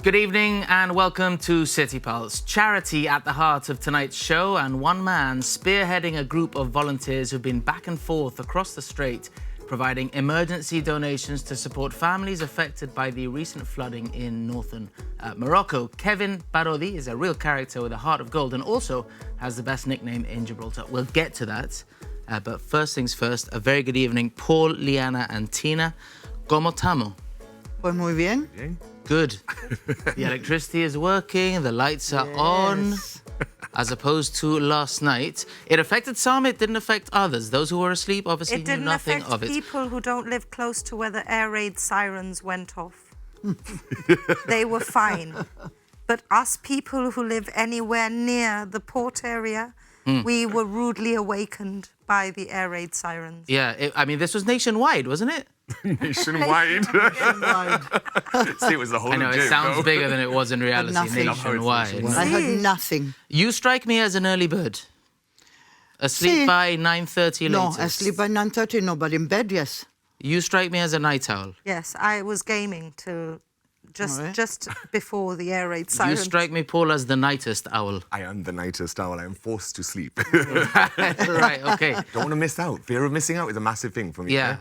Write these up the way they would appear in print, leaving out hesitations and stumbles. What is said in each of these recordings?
Good evening and welcome to City Pulse. Charity at the heart of tonight's show, and one man spearheading a group of volunteers who've been back and forth across the Strait, providing emergency donations to support families affected by the recent flooding in northern Morocco. Kevin Barodi is a real character with a heart of gold and also has the best nickname in Gibraltar. We'll get to that. But first things first, a very good evening, Paul, Liana and Tina. ¿Cómo estamos? Pues muy bien. Good. The electricity is working, the lights are on, as opposed to last night. It affected some, it didn't affect others. Those who were asleep obviously knew nothing of it. It didn't affect people who don't live close to where the air raid sirens went off. They were fine. But us people who live anywhere near the port area, we were rudely awakened by the air raid sirens. Yeah, I mean, this was nationwide, wasn't it? Nationwide. See, it was the whole I know, it sounds bigger than it was in reality, nothing. nationwide. I heard nothing. You strike me as an early bird. Asleep by 9:30 No, latest. asleep by 9:30, no, but in bed, yes. You strike me as a night owl. Yes, I was gaming till Alright. just before the air raid You sirens. strike me, Paul, as the nightest owl. I am the nightest owl. I am forced to sleep. Right, okay. Don't want to miss out. Fear of missing out is a massive thing for me. Yeah.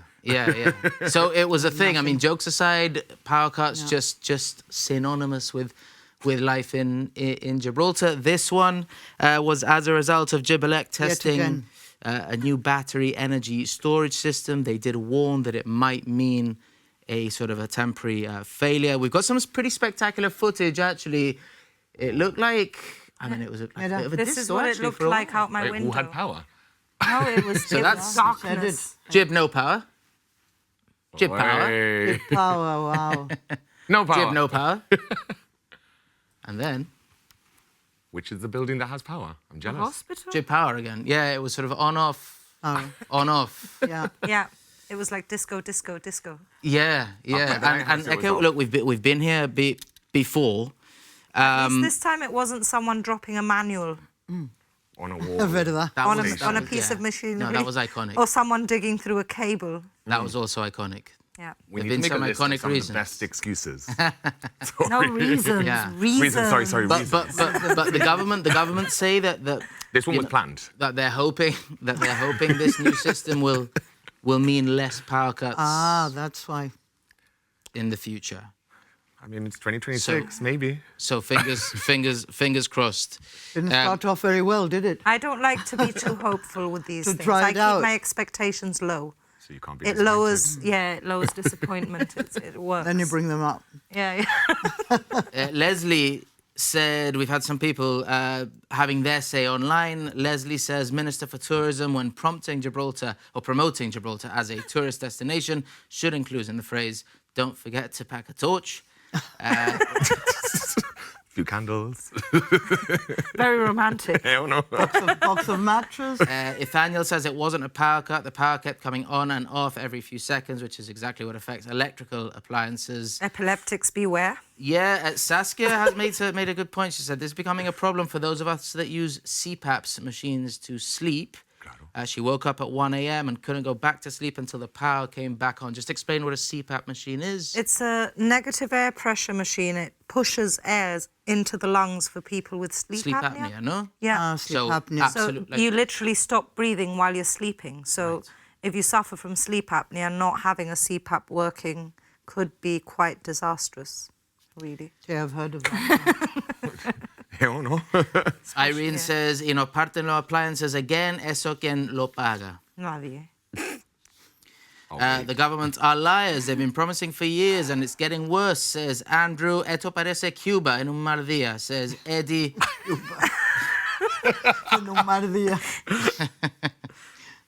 So it was a thing. I mean, jokes aside, power cuts just synonymous with life in Gibraltar. This one was as a result of Gibraltar testing a new battery energy storage system. They did warn that it might mean a sort of a temporary failure. We've got some pretty spectacular footage, actually. It looked like, I mean, it was a bit of a This is disco, what it actually, looked for a like while. out my Wait, window. who had power? No, it was, So it that's- was darkness. Jib, no power. Jib power. Hey. Power, wow. No power. Jib, no power. And then Which is the building that has power? I'm jealous. Hospital? Jib power again. Yeah, it was sort of on, off, Oh, on, off. yeah. Yeah, it was like disco, disco, disco. Yeah. Okay, then I And guess it was okay, off. look, we've been here before. At least this time it wasn't someone dropping a manual On a wall. I've heard of that. That on was- a, on a was- piece yeah. of machinery. No, that was iconic. Or someone digging through a cable. That was also iconic. Yeah. We There've need to been make some a list of iconic some reasons. of the best excuses. No reasons. Yeah. Reasons. Sorry. But reasons. but the government say that This one you was know, planned. that they're hoping this new system will mean less power cuts Ah, that's why. in the future. I mean, it's 2026, maybe. So fingers crossed. Didn't start off very well, did it? I don't like to be too hopeful with these To things. try I it keep out. my expectations low. So you can't be It lowers disappointment. It works. Then you bring them up. Yeah. Leslie said, we've had some people having their say online. Leslie says, Minister for Tourism, when promoting Gibraltar as a tourist destination, should include in the phrase, don't forget to pack a torch. few candles. Very romantic. Hell no. Box of mattress. Nathaniel says it wasn't a power cut. The power kept coming on and off every few seconds, which is exactly what affects electrical appliances. Epileptics beware. Yeah, Saskia has made a good point. She said this is becoming a problem for those of us that use CPAPs machines to sleep. She woke up at 1 a.m. and couldn't go back to sleep until the power came back on. Just explain what a CPAP machine is. It's a negative air pressure machine. It pushes airs into the lungs for people with sleep apnea. No? Yeah. Sleep So, apnea. absolute- So you literally stop breathing while you're sleeping. So if you suffer from sleep apnea, not having a CPAP working could be quite disastrous, really. Yeah, I've heard of that. Hell no. Irene says, y no parten los appliances again, eso quien lo paga. Nadie. The government are liars. They've been promising for years and it's getting worse, says Andrew. Esto parece Cuba en un mal día, says Eddie. No matter the...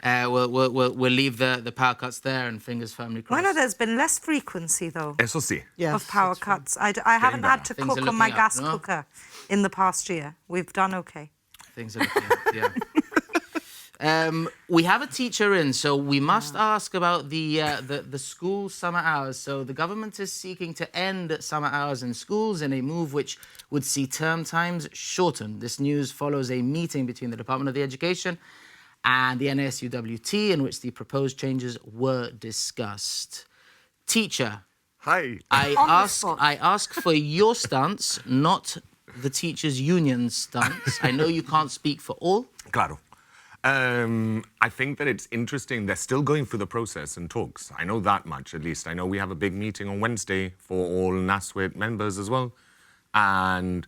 We'll leave the power cuts there and fingers firmly crossed. Well, no, there's been less frequency, though, Eso sí. Yes, of power that's fine. cuts. I haven't had to Things are cook on my looking up, gas no? cooker in the past year. We've done okay. Things are looking up, yeah. We have a teacher in, so we must ask about the school summer hours. So the government is seeking to end summer hours in schools in a move which would see term times shortened. This news follows a meeting between the Department of Education and the NSUWT in which the proposed changes were discussed. Teacher, Hi. I ask for your stance, not the teachers' union's stance. I know you can't speak for all. Claro. I think that it's interesting. They're still going through the process and talks. I know that much, at least. I know we have a big meeting on Wednesday for all NASWIT members as well. And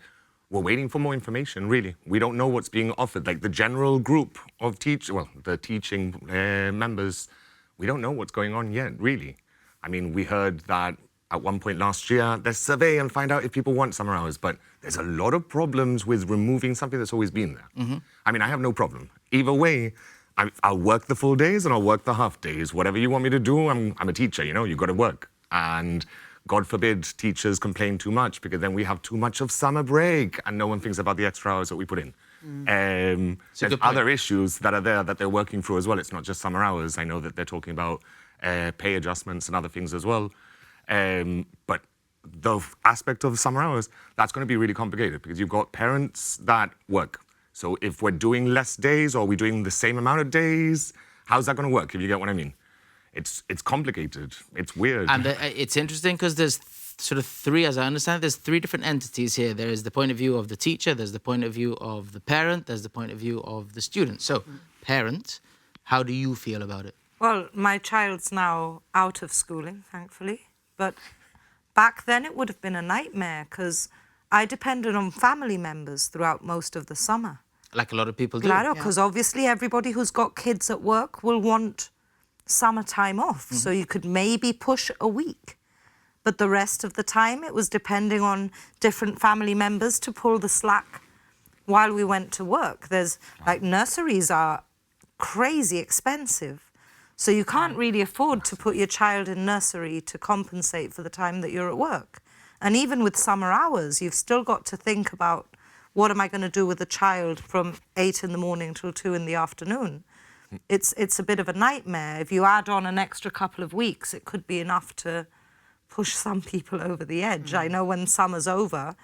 we're waiting for more information, really. We don't know what's being offered. Like the general group of the teaching members, we don't know what's going on yet, really. I mean, we heard that at one point last year, there's survey and find out if people want summer hours, but there's a lot of problems with removing something that's always been there. Mm-hmm. I mean, I have no problem. Either way, I'll work the full days and I'll work the half days. Whatever you want me to do, I'm a teacher, you know, you've got to work. And God forbid teachers complain too much, because then we have too much of summer break and no one thinks about the extra hours that we put in. There's other issues that are there that they're working through as well. It's not just summer hours. I know that they're talking about pay adjustments and other things as well. But the aspect of summer hours, that's going to be really complicated, because you've got parents that work. So if we're doing less days or we're doing the same amount of days, how's that going to work, if you get what I mean? It's complicated. It's weird. And it's interesting because there's sort of three, as I understand it, there's three different entities here. There is the point of view of the teacher, there's the point of view of the parent, there's the point of view of the student. So, parent, how do you feel about it? Well, my child's now out of schooling, thankfully. But back then it would have been a nightmare, because I depended on family members throughout most of the summer. Like a lot of people do. Claro, because obviously everybody who's got kids at work will want summertime off. So you could maybe push a week. But the rest of the time it was depending on different family members to pull the slack while we went to work. There's like nurseries are crazy expensive. So you can't really afford to put your child in nursery to compensate for the time that you're at work. And even with summer hours, you've still got to think about, what am I going to do with a child from 8 in the morning till 2 in the afternoon? It's a bit of a nightmare. If you add on an extra couple of weeks, it could be enough to push some people over the edge. I know when summer's over,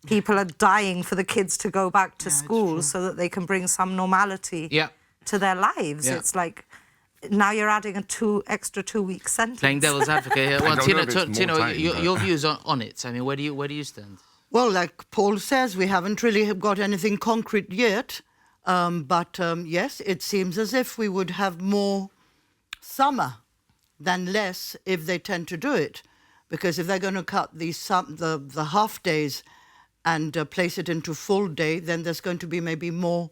people are dying for the kids to go back to school so that they can bring some normality to their lives. It's like, now you're adding a extra 2 week sentence. Playing devil's advocate here. Well, Tino, your your views on it. I mean, where do you stand? Well, like Paul says, we haven't really got anything concrete yet. But yes, it seems as if we would have more summer than less if they tend to do it. Because if they're going to cut the half days and place it into full day, then there's going to be maybe more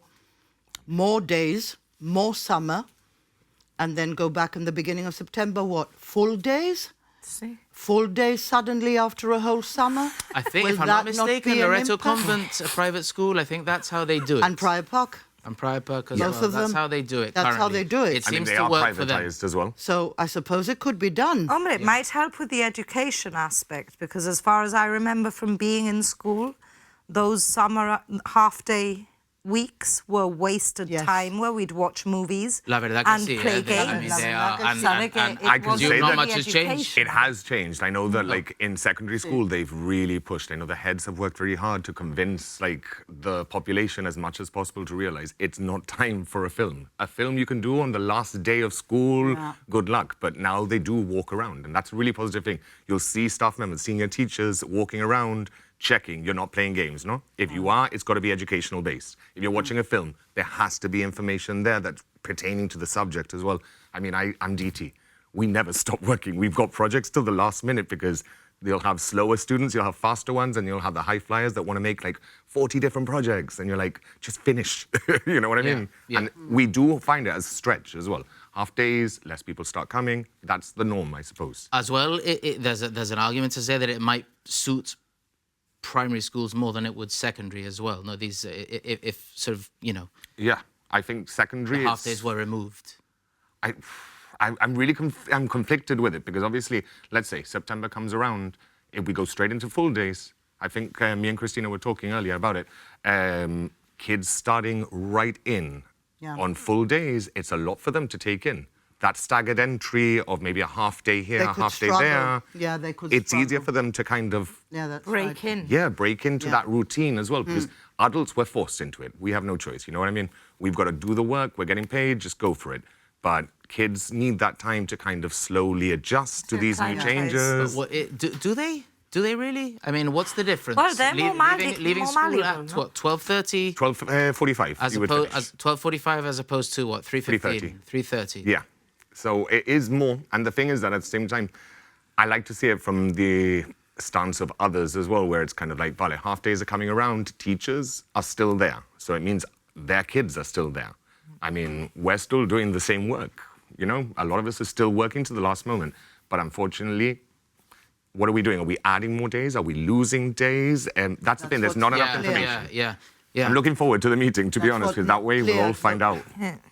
days, more summer, and then go back in the beginning of September, full days? See? Full days suddenly after a whole summer? I think, Will if I'm not that mistaken, be an Loreto impact? Convent, a private school, I think that's how they do it. And Prior Park. And Prior Park as Both well. of That's them. how they do it That's how currently. they do it. It I mean, seems they to are work for them. privatized as well. So I suppose it could be done. Oh, but it might help with the education aspect, because as far as I remember from being in school, those summer half-day weeks were wasted time where we'd watch movies La verdad que and sí, play I mean, games. they are, and I can say not that much has changed. it has changed. I know that, like, in secondary school, they've really pushed. I know the heads have worked very hard to convince, like, the population as much as possible to realize it's not time for a film. A film you can do on the last day of school, good luck. But now they do walk around, and that's a really positive thing. You'll see staff members, senior teachers walking around, checking you're not playing games, no? If you are, it's got to be educational based. If you're watching a film, there has to be information there that's pertaining to the subject as well. I mean, I'm DT. We never stop working. We've got projects till the last minute, because you'll have slower students, you'll have faster ones, and you'll have the high flyers that want to make like 40 different projects. And you're like, just finish. You know what I mean? Yeah. And we do find it as a stretch as well. Half days, less people start coming. That's the norm, I suppose. As well, there's an argument to say that it might suit primary schools more than it would secondary as well. No, these if sort of, you know. Yeah, I think secondary. The half days were removed. I'm really I'm conflicted with it, because obviously, let's say September comes around, if we go straight into full days, I think me and Christina were talking earlier about it. Kids starting right in on full days, it's a lot for them to take in. That staggered entry of maybe a half day here, a half day there. Yeah, they could It's struggle. easier for them to kind of break in. Yeah, break into that routine as well, because adults, we're forced into it. We have no choice, you know what I mean? We've got to do the work, we're getting paid, just go for it. But kids need that time to kind of slowly adjust to these new changes. But do they? Do they really? I mean, what's the difference? Well, they're more leaving more school malleable, at no? what, 12:30? 12:45. As opposed 12:45 as opposed to what, 3:15? 3:30. Yeah. So it is more. And the thing is that at the same time, I like to see it from the stance of others as well, where it's kind of like, vale, half days are coming around, teachers are still there. So it means their kids are still there. I mean, we're still doing the same work. You know, a lot of us are still working to the last moment. But unfortunately, what are we doing? Are we adding more days? Are we losing days? And that's the thing, there's not enough information. Yeah. I'm looking forward to the meeting, to be honest, because that way we'll all find out.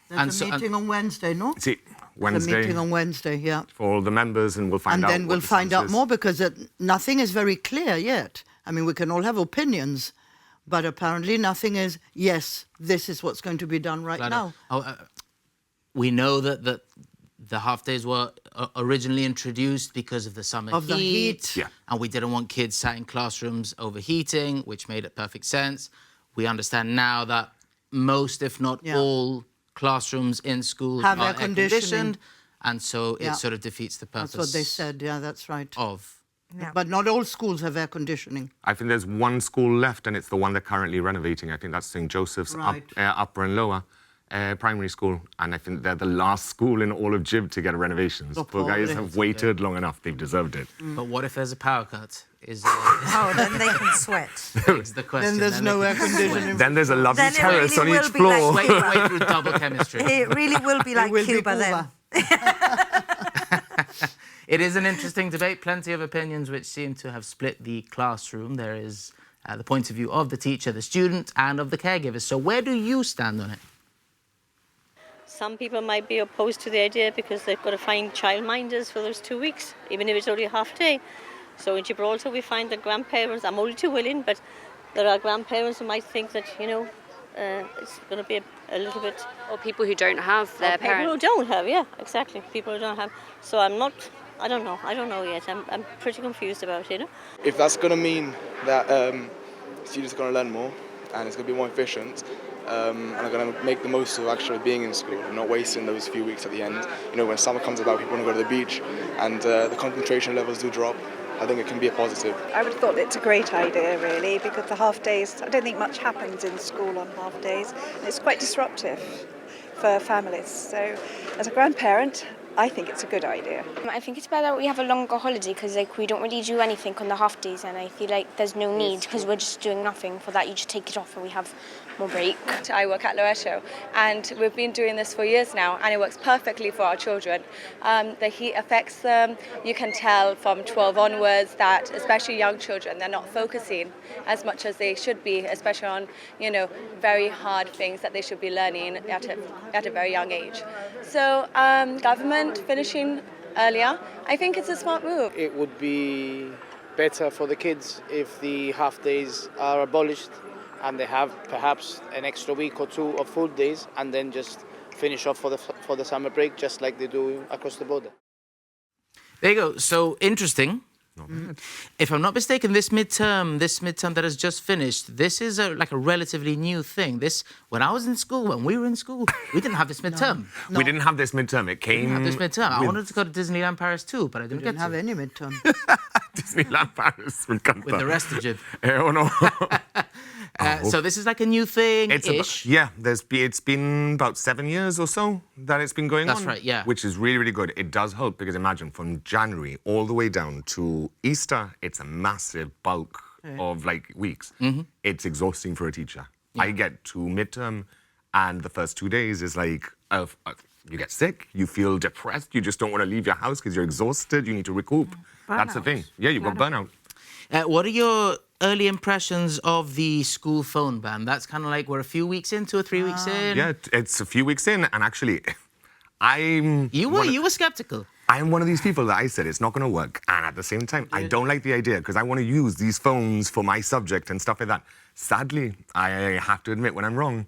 There's a meeting on Wednesday, no? See, There's a Wednesday meeting on Wednesday, yeah. for all the members, and we'll find And out. then what we'll the find stance out is. more, because nothing is very clear yet. I mean, we can all have opinions, but apparently nothing is, yes, this is what's going to be done right now. We know that the half days were originally introduced because of the summer Of the heat. Yeah. And we didn't want kids sat in classrooms overheating, which made it perfect sense. We understand now that most, if not all, classrooms in schools Have are air conditioning. and so Yeah. it sort of defeats the purpose. That's what they said, yeah, that's right. Of. Yeah. But not all schools have air conditioning. I think there's one school left, and it's the one they're currently renovating. I think that's St. Joseph's Right. upper and lower primary school. And I think they're the last school in all of Jib to get a renovation. So poor guys have waited long enough. They've deserved it. But what if there's a power cut? Oh, then they can sweat. Is the question. Then there's no air conditioning. Then there's a lovely Then it terrace really on will each be floor. like- Wait through double chemistry. It really will be like will be Cuba then. Cuba. It is an interesting debate. Plenty of opinions which seem to have split the classroom. There is the point of view of the teacher, the student, and of the caregivers. So where do you stand on it? Some people might be opposed to the idea because they've got to find childminders for those 2 weeks, even if it's only a half day. So in Gibraltar, we find that grandparents, I'm only too willing, but there are grandparents who might think that, it's going to be a little bit... Or people who don't have their People who parents. don't have, yeah, exactly. People who don't have. So I'm not, I don't know yet. I'm pretty confused about it. If that's going to mean that students are going to learn more and it's going to be more efficient, and are going to make the most of actually being in school and not wasting those few weeks at the end. You know, when summer comes about, people want to go to the beach and the concentration levels do drop. I think it can be a positive. I would have thought it's a great idea, really, because the half days, I don't think much happens in school on half days. It's quite disruptive for families. So, as a grandparent, I think it's a good idea. I think it's better that we have a longer holiday because we don't really do anything on the half days, and I feel like there's no need because we're just doing nothing. For that, you just take it off and we have more break. I work at Loreto, and we've been doing this for years now, and it works perfectly for our children. The heat affects them. You can tell from 12 onwards that, especially young children, they're not focusing as much as they should be, especially on, very hard things that they should be learning at a very young age. So, government finishing earlier, I think it's a smart move. It would be better for the kids if the half days are abolished and they have perhaps an extra week or two of full days and then just finish off for the summer break, just like they do across the border. There you go. So interesting. If I'm not mistaken, this midterm that has just finished, this is like a relatively new thing. When I was in school, when we were in school, we didn't have this midterm. No. We didn't have this midterm. It came. We didn't have this midterm. I wanted to go to Disneyland Paris too, but I didn't We get didn't have to. any midterm. Disneyland Paris with With the rest of Jib. Oh no. So this is like a new thing-ish. It's been about 7 years or so that it's been going on. That's right, yeah. Which is really, really good. It does help because imagine from January all the way down to Easter, it's a massive bulk of weeks. Mm-hmm. It's exhausting for a teacher. I get to midterm and the first 2 days is you get sick, you feel depressed, you just don't want to leave your house because you're exhausted, you need to recoup. That's the thing. Yeah, you've got burnout. What are your early impressions of the school phone ban? That's kind of like we're a few weeks in, 2 or 3 weeks in. Yeah, it's a few weeks in, and actually, You were skeptical. I'm one of these people that I said it's not going to work, and at the same time, I don't like the idea because I want to use these phones for my subject and stuff like that. Sadly, I have to admit when I'm wrong,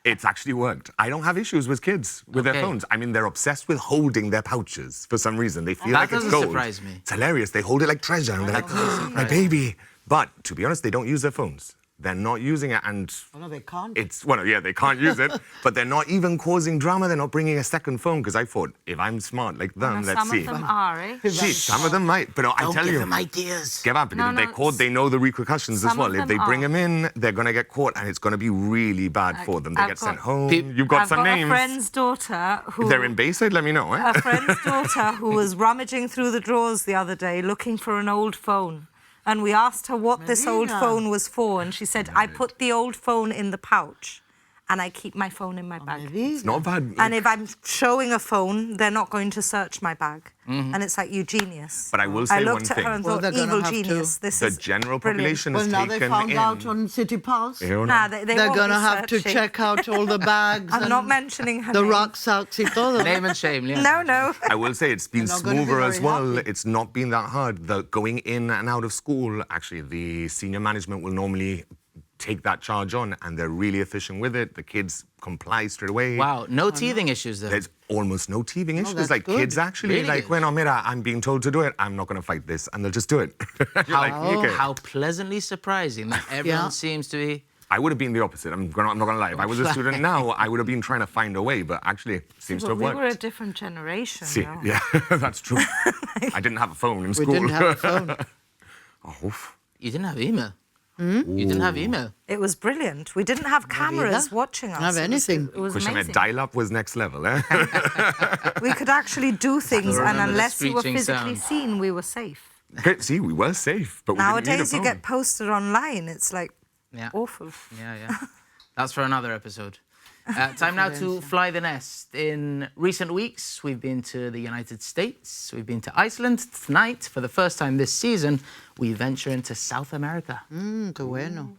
it's actually worked. I don't have issues with kids with their phones. I mean, they're obsessed with holding their pouches for some reason. They feel like it's gold. That doesn't surprise me. It's hilarious. They hold it like treasure, and they're like, my baby. But to be honest, they don't use their phones. they're not using it, and Oh, no, they can't. they can't use it, but they're not even causing drama. They're not bringing a second phone, because I thought, if I'm smart like them, let's some see. of them are, eh? See, some of them might, but I Don't tell give you, them ideas. give up, because if they're caught, they know the repercussions as some well. of If they them bring are. them in, they're going to get caught, and it's going to be really bad for them. They I've get sent got- home. You've got some I've got names. a friend's daughter who... If they're in Bayside, let me know. Eh? A friend's daughter who was rummaging through the drawers the other day looking for an old phone. And we asked her what this old Marina. phone was for, and she said, I put the old phone in the pouch and I keep my phone in my bag. It's not bad. And if I'm showing a phone, they're not going to search my bag. And it's like, you genius. But I will say I one looked at thing. her and Well, thought, they're gonna evil have to- genius. This The is general brilliant. population Well, is now taken they found in. out on City Pulse. Nah, they They're won't going to be have to searching. check out all the bags. I'm and not mentioning her the name. rucksacks y todo. Name and shame, yeah. No. I will say it's been They're not gonna be smoother as very well. happy. It's not been that hard. The going in and out of school, actually, the senior management will normally take that charge on, and they're really efficient with it. The kids comply straight away. Wow, no teething issues though. There's almost no teething issues. that's Like good. kids actually, Really like, good. when I'm being told to do it, I'm not going to fight this, and they'll just do it. You're like, okay. How pleasantly surprising that everyone Yeah. seems to be. I would have been the opposite. I'm not going to lie. If I was a student now, I would have been trying to find a way, but actually, it seems to But have we worked. were a different generation. See, now. yeah, that's true. I didn't have a phone in We school. didn't have a phone. Oh, You didn't have email. You didn't have email. It was brilliant. We didn't have cameras either. watching us. Have It was- anything. It was Question amazing. dial-up was next level, eh? We could actually do things, and remember the unless you were screeching physically sound. seen, we were safe. Okay, see, we were safe, but we didn't need a Nowadays, you phone. get posted online. It's like Yeah. awful. Yeah. That's for another episode. Time now to fly the nest. In recent weeks, we've been to the United States, we've been to Iceland. Tonight, for the first time this season, we venture into South America. Qué bueno.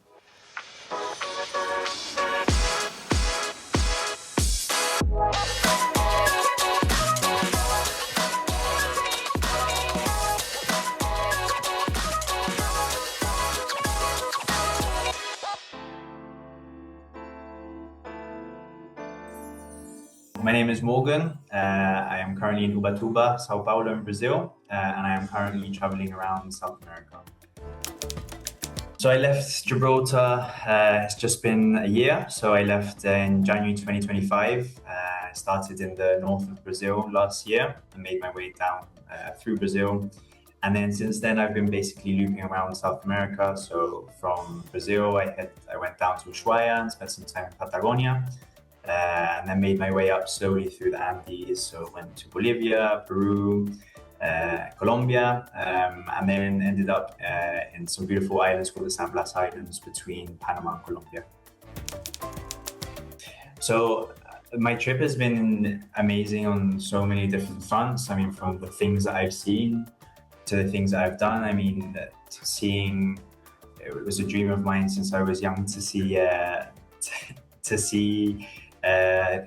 My name is Morgan. I am currently in Ubatuba, Sao Paulo in Brazil, and I am currently traveling around South America. So I left Gibraltar, it's just been a year. So I left in January 2025. I started in the north of Brazil last year and made my way down through Brazil. And then since then, I've been basically looping around South America. So from Brazil, I went down to Ushuaia and spent some time in Patagonia. And then made my way up slowly through the Andes. So went to Bolivia, Peru, Colombia, and then ended up in some beautiful islands called the San Blas Islands between Panama and Colombia. So my trip has been amazing on so many different fronts. I mean, from the things that I've seen to the things that I've done. I mean, it was a dream of mine since I was young to see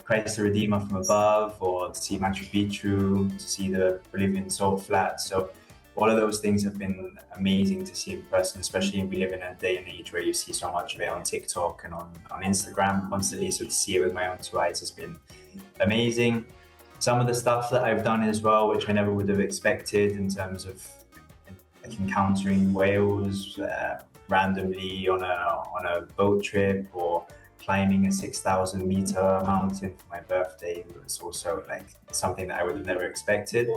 Christ the Redeemer from above, or to see Machu Picchu, to see the Bolivian salt flats. So all of those things have been amazing to see in person, especially we live in a day and age where you see so much of it on TikTok and on Instagram constantly. So to see it with my own two eyes has been amazing. Some of the stuff that I've done as well, which I never would have expected in terms of like encountering whales randomly on a boat trip, or climbing a 6,000 meter mountain for my birthday was also like something that I would have never expected.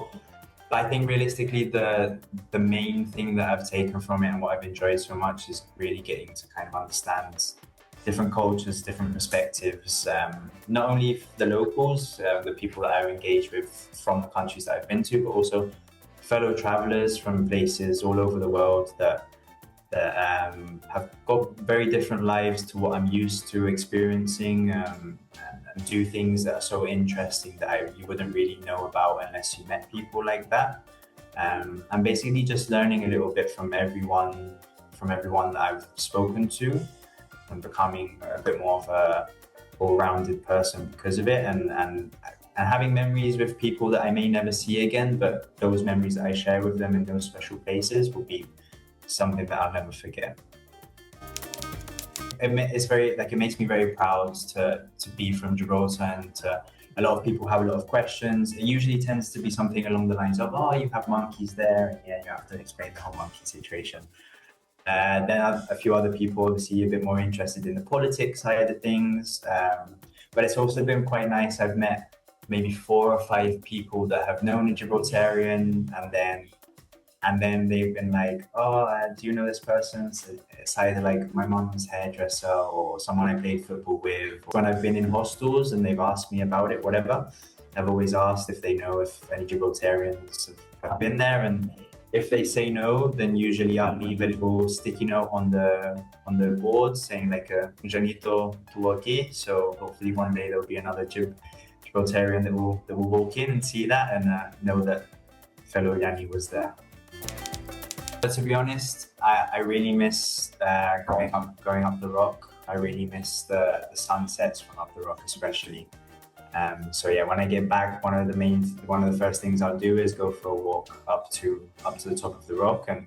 But I think realistically, the main thing that I've taken from it and what I've enjoyed so much is really getting to kind of understand different cultures, different perspectives, not only the locals, the people that I've engaged with from the countries that I've been to, but also fellow travelers from places all over the world that have got very different lives to what I'm used to experiencing, and do things that are so interesting that you wouldn't really know about unless you met people like that. And basically just learning a little bit from everyone that I've spoken to, and becoming a bit more of a all-rounded person because of it, and having memories with people that I may never see again, but those memories that I share with them in those special places will be something that I'll never forget. It makes me very proud to be from Gibraltar, and a lot of people have a lot of questions. It usually tends to be something along the lines of, oh, you have monkeys there, and yeah, you have to explain the whole monkey situation. Then a few other people obviously a bit more interested in the politics side of things. But it's also been quite nice. I've met maybe 4 or 5 people that have known a Gibraltarian, and then they've been like, oh, do you know this person? So it's either like my mom's hairdresser or someone I played football with. When I've been in hostels and they've asked me about it, whatever, I've always asked if they know if any Gibraltarians have been there. And if they say no, then usually I'll leave a little sticky note on the board saying like Janito tu aquí. So hopefully one day there'll be another Gibraltarian that will walk in and see that and know that fellow Yanni was there. But to be honest, I really miss going up the rock. I really miss the sunsets from up the rock, especially. So yeah, when I get back, one of the first things I'll do is go for a walk up to the top of the rock. And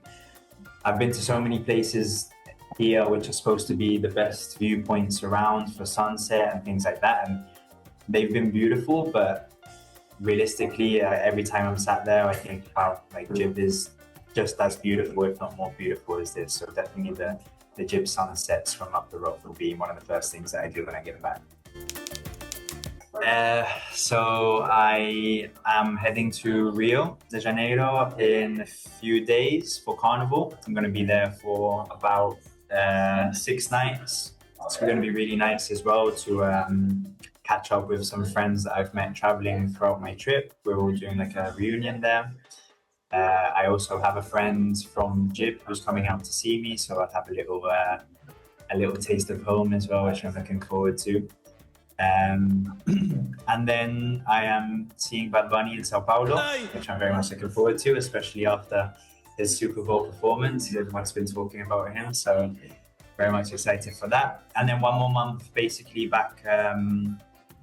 I've been to so many places here which are supposed to be the best viewpoints around for sunset and things like that, and they've been beautiful. But realistically, every time I'm sat there, I think, wow, like Gib is just as beautiful, if not more beautiful, as this. So definitely the Gib sunsets from up the rock will be one of the first things that I do when I get back. So I am heading to Rio de Janeiro in a few days for Carnival. I'm going to be there for about 6 nights. It's going to be really nice as well to catch up with some friends that I've met traveling throughout my trip. We're all doing like a reunion there. I also have a friend from Gib who's coming out to see me, so I'll have a little taste of home as well, which I'm looking forward to. And then I am seeing Bad Bunny in Sao Paulo, which I'm very much looking forward to, especially after his Super Bowl performance. Everyone's been talking about him, so very much excited for that. And then 1 more month basically back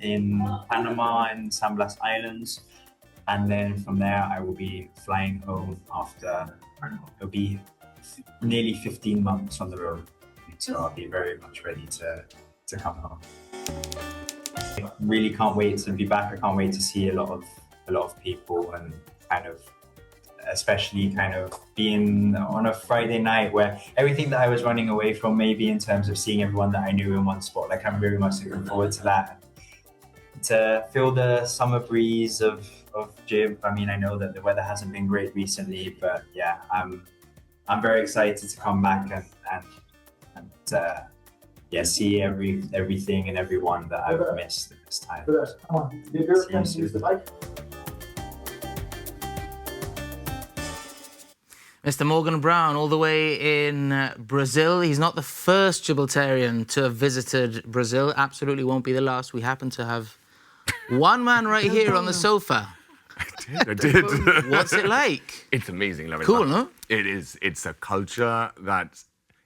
in Panama and San Blas Islands. And then from there, I will be flying home after, it'll be nearly 15 months on the road. So I'll be very much ready to come home. I really can't wait to be back. I can't wait to see a lot of people and kind of, especially kind of being on a Friday night where everything that I was running away from, maybe in terms of seeing everyone that I knew in one spot, like I'm very much looking forward to that. To feel the summer breeze of Gib. I mean, I know that the weather hasn't been great recently, but yeah, I'm very excited to come back and see everything and everyone that I've missed at this time. See you soon. Mr. Morgan Brown, all the way in Brazil. He's not the first Gibraltarian to have visited Brazil. Absolutely won't be the last. We happen to have one man right here on the sofa. I did. What's it like? It's amazing, Larry. Cool, no? It is. It's a culture that,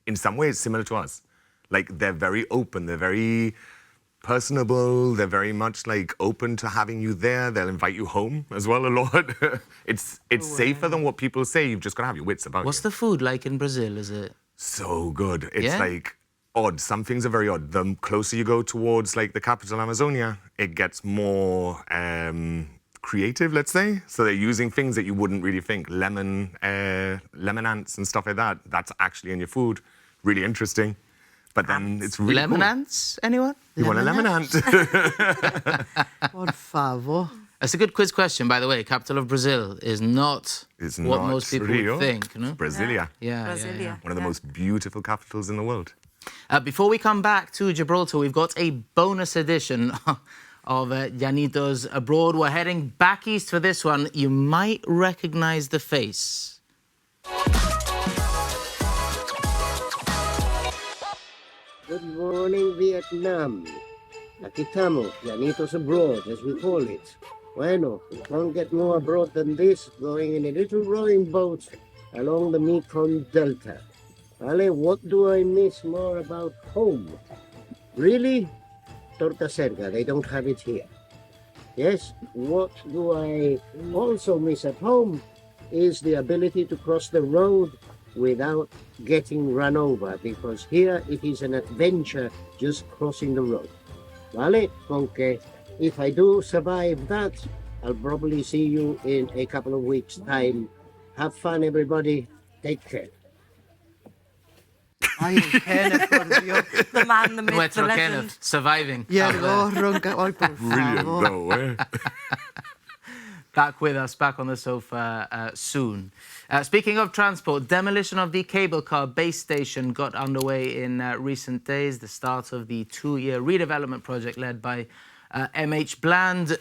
in some ways, similar to us. Like, they're very open. They're very personable. They're very much, like, open to having you there. They'll invite you home as well a lot. It's safer than what people say. You've just got to have your wits about you. What's the food like in Brazil, is it? So good. It's like odd. Some things are very odd. The closer you go towards, like, the capital, Amazonia, it gets more creative, let's say. So they're using things that you wouldn't really think. Lemon ants and stuff like that. That's actually in your food. Really interesting. But then it's really lemon cool. ants? Anyone? You want a lemon ant? Por favor. That's a good quiz question, by the way. Capital of Brazil is not what most people Rio. would think. No? Brasilia. Yeah. One of the most beautiful capitals in the world. Before we come back to Gibraltar, we've got a bonus edition of Janito's Abroad. We're heading back east for this one. You might recognize the face. Good morning, Vietnam. Aquí estamos, Janito's Abroad, as we call it. Bueno, we can't get more abroad than this, going in a little rowing boat along the Mekong Delta. Vale, what do I miss more about home? Really? Torta serga, they don't have it here. Yes, what do I also miss at home is the ability to cross the road without getting run over, because here it is an adventure just crossing the road. Vale? Okay. If I do survive that, I'll probably see you in a couple of weeks' time. Have fun, everybody. Take care. Ai, Kenneth, The man, the myth, the Nuestro legend. Kenneth, surviving. Yeah, out there. Brilliant, though, eh? Back with us, back on the sofa soon. Speaking of transport, demolition of the cable car base station got underway in recent days, the start of the 2-year redevelopment project led by MH Bland.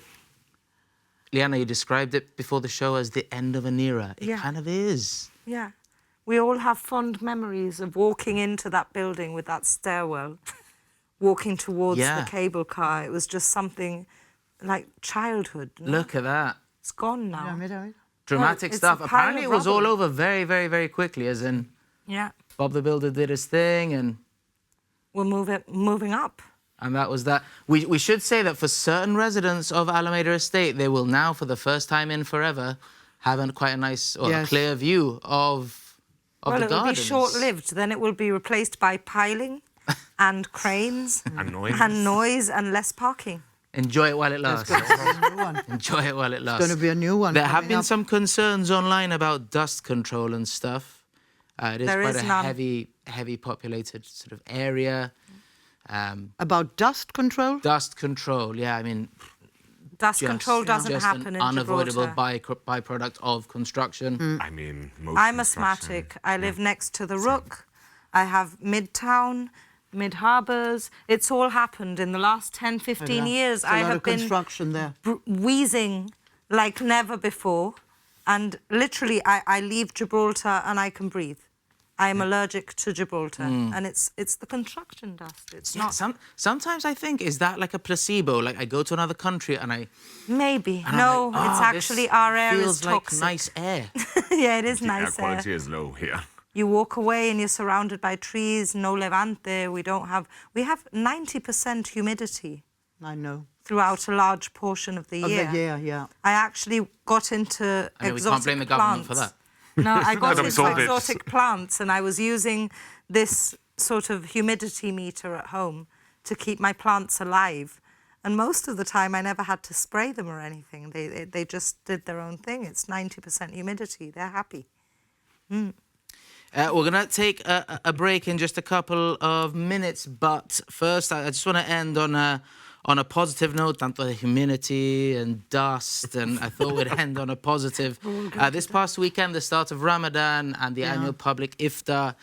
Liana, you described it before the show as the end of an era. It kind of is. Yeah. We all have fond memories of walking into that building with that stairwell, walking towards the cable car. It was just something like childhood. No? Look at that. It's gone now. Dramatic it's stuff. a pile Apparently, of it was all rubble. over very, very, very quickly, as in Bob the Builder did his thing, and we're moving up. And that was that. We should say that for certain residents of Alameda Estate, they will now, for the first time in forever, have quite a nice or a clear view of the gardens. Well, it will be short-lived. Then it will be replaced by piling and cranes and noise and less parking. Enjoy it while it lasts. Enjoy it while it lasts. It's going to be a new one. There have been some concerns online about dust control and stuff. It is quite a heavy populated sort of area. About dust control? Dust control, yeah. I mean, dust control doesn't happen in unavoidable Gibraltar. byproduct of construction. I mean, I'm asthmatic. I live next to the Rook. I have Midtown, Mid Harbours. It's all happened in the last 10, 15 years. I have been construction there. Wheezing like never before. And literally, I leave Gibraltar and I can breathe. I am allergic to Gibraltar, and it's the construction dust. It's not. Sometimes I think, is that like a placebo? Like I go to another country and I... Maybe. And no, like, it's actually our air is toxic. Feels like nice air. Yeah, it is the nice air quality is low here. You walk away and you're surrounded by trees, no levante. We have 90% humidity. I know. Throughout a large portion of the year. Yeah. I actually got into exotic we can't blame the government plants. for that. No, I got into exotic plants and I was using this sort of humidity meter at home to keep my plants alive. And most of the time I never had to spray them or anything. They just did their own thing. It's 90% humidity. They're happy. We're going to take a break in just a couple of minutes. But first, I just want to end on a positive note, tanto the humidity and dust, and I thought we'd end on a positive. This past weekend, the start of Ramadan and the annual public iftar,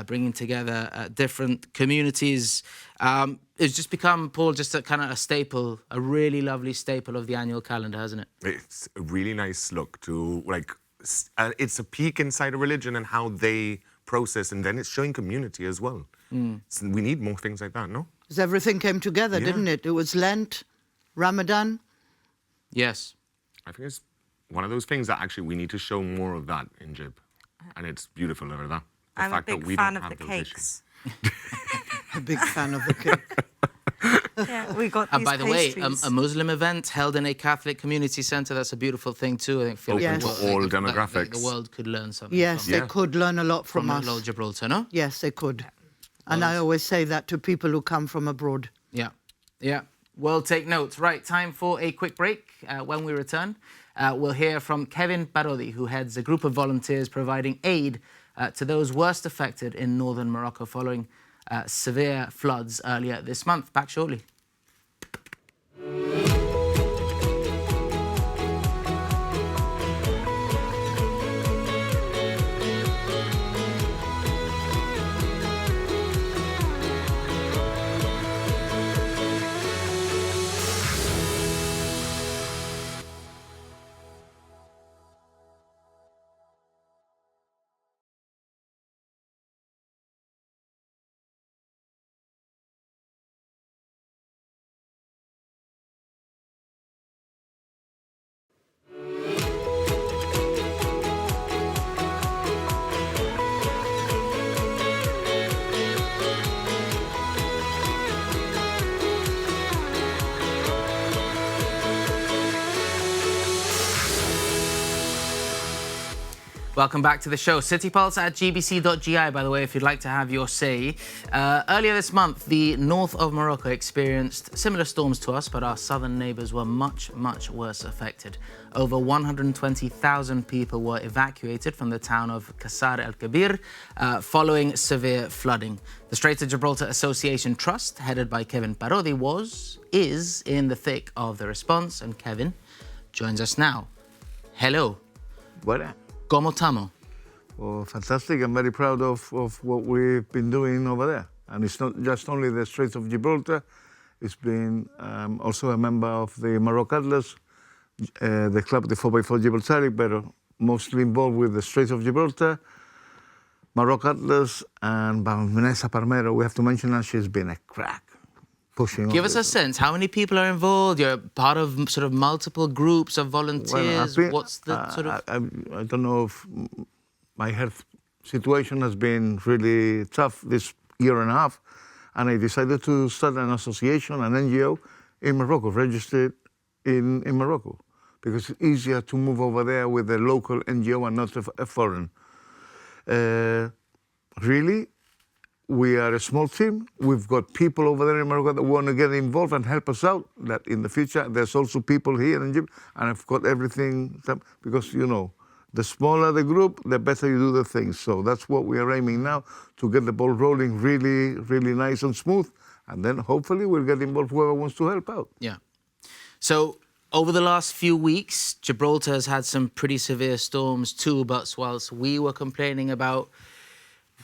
bringing together different communities. It's just become, Paul, just a kind of a staple, a really lovely staple of the annual calendar, hasn't it? It's a really nice look to, like, it's a peek inside a religion and how they process, and then it's showing community as well. So we need more things like that, no? Because everything came together, didn't it? It was Lent, Ramadan. Yes. I think it's one of those things that actually we need to show more of that in Jib. And it's beautiful over there. I'm a big fan of the cakes. A big fan of the cake. Yeah, we got And these by the way, pastries. a Muslim event held in a Catholic community centre, that's a beautiful thing too. I think Open to all demographics. The world could learn something. Yes, they could learn a lot from us. Low Gibraltar, no? Yes, they could. And I always say that to people who come from abroad. Yeah. Well, take notes. Right, time for a quick break. When we return, we'll hear from Kevin Parodi, who heads a group of volunteers providing aid to those worst affected in northern Morocco following severe floods earlier this month. Back shortly. Welcome back to the show. citypulse@gbc.gi, by the way, if you'd like to have your say. Earlier this month, the north of Morocco experienced similar storms to us, but our southern neighbours were much, much worse affected. Over 120,000 people were evacuated from the town of Qasr el-Kabir following severe flooding. The Strait of Gibraltar Association Trust, headed by Kevin Parodi, is in the thick of the response, and Kevin joins us now. Hello. Buena. ¿Cómo estamos? Well, fantastic. I'm very proud of what we've been doing over there. And it's not just only the Strait of Gibraltar. It's been also a member of the Morocco Atlas, the club, the 4x4 Gibraltaric, but mostly involved with the Strait of Gibraltar, Morocco Atlas, and Vanessa Palmero. We have to mention that she's been a crack. Give us a sense. How many people are involved? You're part of sort of multiple groups of volunteers. What's the sort of... I don't know if my health situation has been really tough this year and a half, and I decided to start an association, an NGO in Morocco, registered in Morocco, because it's easier to move over there with a local NGO and not a foreign. Really, we are a small team. We've got people over there in Morocco that want to get involved and help us out. That in the future, there's also people here in Egypt, and I've got everything, because, you know, the smaller the group, the better you do the things. So that's what we are aiming now, to get the ball rolling really, really nice and smooth. And then hopefully we'll get involved whoever wants to help out. Yeah. So over the last few weeks, Gibraltar has had some pretty severe storms too, but whilst we were complaining about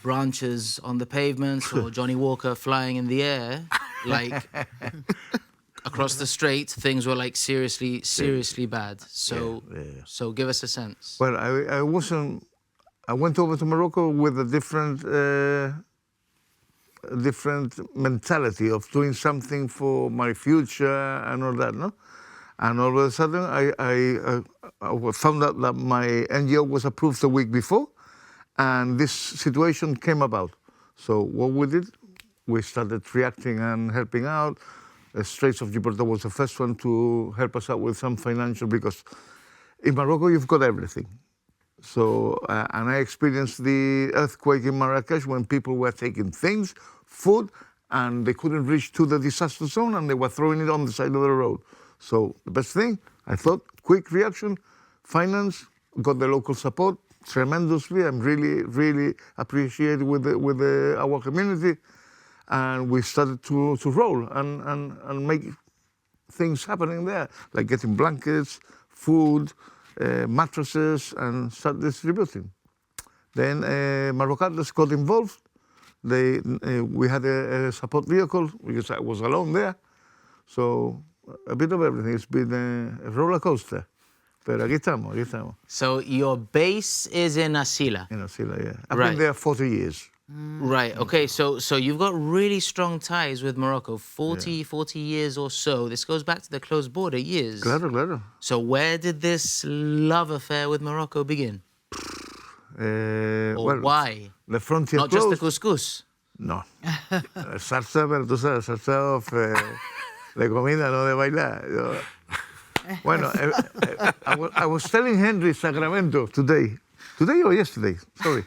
branches on the pavements or Johnny Walker flying in the air, like across the strait, things were like seriously bad. So, so give us a sense. Well, I went over to Morocco with a different mentality of doing something for my future and all that, no? And all of a sudden, I found out that my NGO was approved the week before, and this situation came about. So what we did, we started reacting and helping out. The Straits of Gibraltar was the first one to help us out with some financial, because in Morocco you've got everything. So, and I experienced the earthquake in Marrakesh when people were taking things, food, and they couldn't reach to the disaster zone, and they were throwing it on the side of the road. So the best thing, I thought, quick reaction, finance, got the local support tremendously. I'm really, really appreciated with our community, and we started to roll and make things happening there, like getting blankets, food, mattresses, and start distributing. Then Morocco Atlas got involved. We had a support vehicle because I was alone there, so a bit of everything. It's been a roller coaster. Pero aquí estamos. So your base is in Asila? In Asila, yeah. I've been there 40 years. Right, okay, so you've got really strong ties with Morocco, 40 years or so. This goes back to the closed border years. Claro. So where did this love affair with Morocco begin? Or why? The frontier Not closed. just the couscous? No. Salsa, pero tú sabes, salsa de comida, no de bailar. Bueno, I was telling Henry Sacramento today or yesterday, sorry,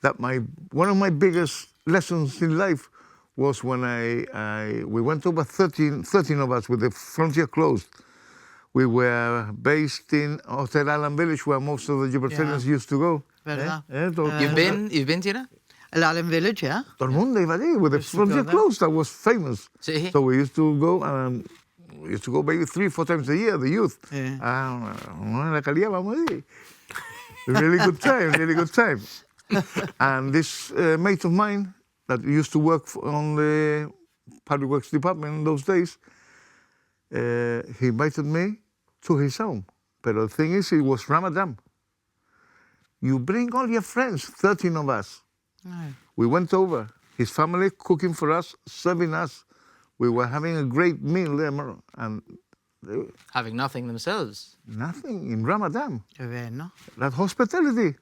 that one of my biggest lessons in life was when we went over 13 of us with the frontier closed. We were based in Hotel Island Village, where most of the Gibraltarians used to go. You've been to that? Island Village, yeah. Todo el mundo iba allí with the frontier closed. That was famous. Sí. So we used to go. We used to go maybe 3-4 times a year, the youth. La calidad, vamos allí. Really good time. And this mate of mine that used to work on the Public Works Department in those days, he invited me to his home. But the thing is, it was Ramadan. You bring all your friends, 13 of us. Right. We went over, his family cooking for us, serving us. We were having a great meal there, and having nothing themselves. Nothing in Ramadan. No. That hospitality.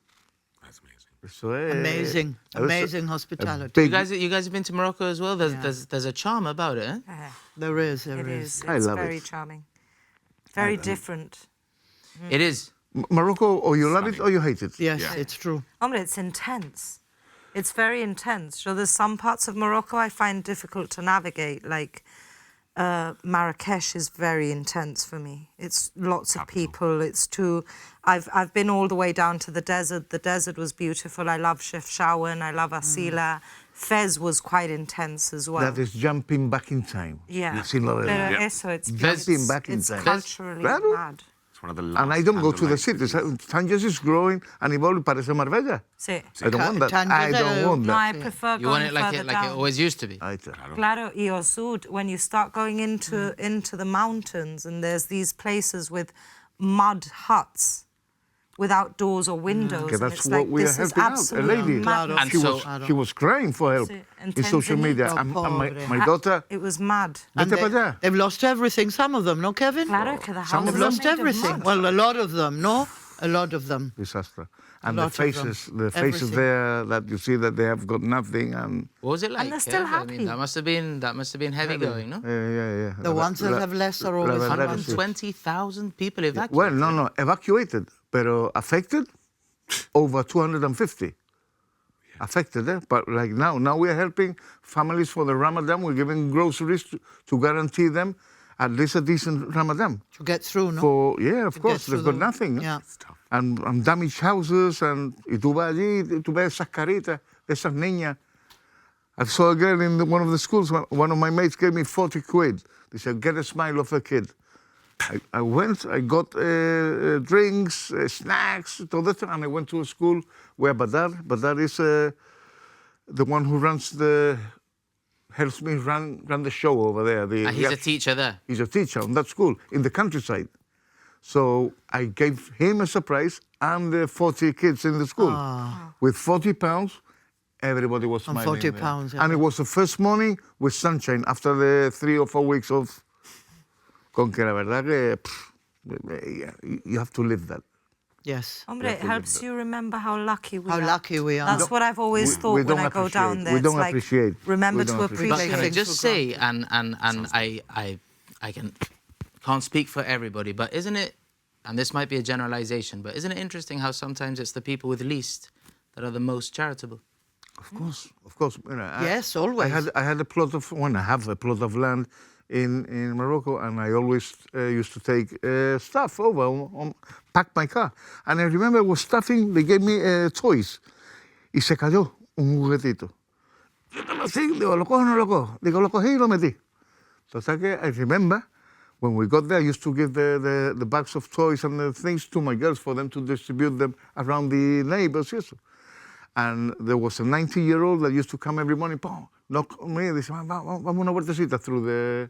That's amazing. Amazing hospitality. You guys have been to Morocco as well. There's a charm about it. Eh? There is. It is. I love very it. charming. Very different. It is. Morocco, or you love it or you hate it. Yes, it's true. Hombre, it's intense. It's very intense. So there's some parts of Morocco I find difficult to navigate, like Marrakesh is very intense for me. It's lots of people. It's too. I've been all the way down to the desert. The desert was beautiful. I love Chefchaouen. I love Asila. Fez was quite intense as well. That is jumping back in time. Yeah. Pero eso, it's jumping back in time. culturally Claro. mad. It's one of the last And I don't go to the candlelight cities. Tangiers is growing and it will parece Marbella. Sí. I don't want that. I don't want No, I that. prefer You want going it like further it down. always used to be. Claro, y Osud, when you start going into the mountains and there's these places with mud huts without doors or windows, Okay, and that's it's what like, we are this is helping out. A absolutely lady, madness. And she was crying for help And in social Tanzania- media. And my daughter, It was mad. And vete para allá. they've lost everything, some of them, no, Kevin? Claro, que the They've houses are lost made of everything. mud. Well, a lot of them, no? A lot of them. Disaster. And lot the of them. faces Everything. there that you see that they have got nothing. And What was it like? they're still Kev? I mean, happy. that must have been heavy going, no? yeah. The ones that have less are always the ones. 120,000 people evacuated. Well, no, evacuated, pero affected, over 250. Affected, but like now we are helping families for the Ramadan. We're giving groceries to guarantee them at least a decent Ramadan. To get through, no? Of course, they've got nothing. Yeah. And damaged houses, y tú vas allí, tú ves esas caritas de esas niñas. I saw a girl in one of the schools, one of my mates gave me 40 quid. They said, get a smile of a kid. I went, I got drinks, snacks, todo esto, and I went to a school where Badar is the one who helps me run the show over there. And he's a teacher there. He's a teacher on that school in the countryside. So I gave him a surprise and the 40 kids in the school. With 40 pounds, everybody was And smiling. 40 there. pounds, yeah. And it was the first morning with sunshine after the 3 or 4 weeks of... Con que la verdad que you have to live that. Yes. Hombre, it helps you remember how lucky we are. How lucky we are. That's what I've always thought we when don't I go appreciate. down there. We don't it's like, appreciate. remember We to don't appreciate. But can I things just for say, and I can't speak for everybody, but isn't it, and this might be a generalization, but isn't it interesting how sometimes it's the people with least that are the most charitable? Of course. You know, Yes, always. I have a plot of land in Morocco, and I always used to take stuff over, pack my car. And I remember I was stuffing, they gave me toys. Y se cayó un juguetito. Yo estaba así, digo, ¿lo cojo o no lo cojo? Digo, lo cogí y lo metí. Entonces I remember when we got there, I used to give the bags of toys and the things to my girls for them to distribute them around the neighbors. Yes. And there was a 90-year-old that used to come every morning, knock on me, dice, vamos una vueltecita through